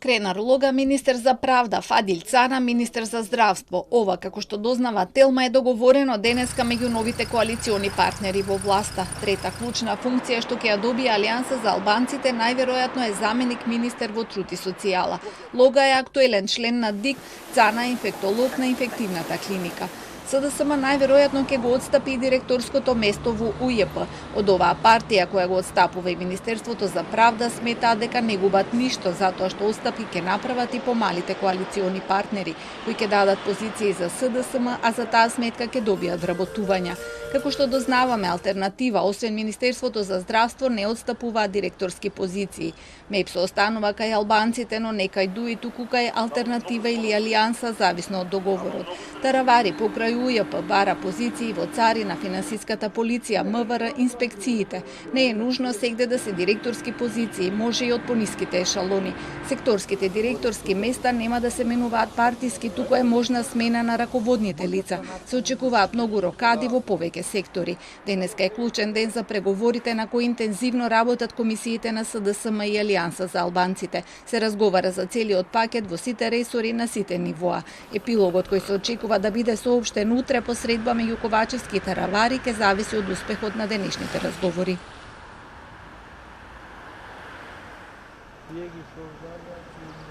Кренар Лога, министер за правда, Фадил Цана, министер за здравство. Ова, како што дознава Телма, е договорено денеска меѓу новите коалициони партнери во власта. Трета клучна функција што ќе ја добие Алијанса за албанците најверојатно е заменик министер во труд и социјала. Лога е актуелен член на ДИК, Цана е инфектолог на инфективната клиника. СДСМ најверојатно ќе го отстапи и директорското место во УЈП. Од оваа партија која го отстапува и Министерството за правда сметаат дека не губат ништо затоа што отстапи ќе направат и помалите коалициони партнери, кои ќе дадат позиции за СДСМ, а за таа сметка ќе добијат вработувања. Како што дознаваме, алтернатива, освен Министерството за здравство, не отстапуваат директорски позиции. МЕПСО останува кај албанците, но не кај ДУИ, туку кај алтернатива или алијанса, зависно од договорот. Таравари покрај УЈП бара позиции во царина, финансиската полиција, МВР, инспекциите. Не е нужно сегде да се директорски позиции, може и од пониските ешалони. Секторските директорски места нема да се менуваат партиски, туку е можна смена на раководните лица. Се очекуваат многу рокади во повеќе сектори. Денеска е клучен ден за преговорите на кои интензивно работат комисиите на СДСМ и Алијанса за албанците. Се разговара за целиот пакет во сите ресори на сите нивоа. Епилогот кој се очекува да биде соопштен утре по средба меѓу Ковачевски и Таравари ќе зависи од успехот на денешните разговори.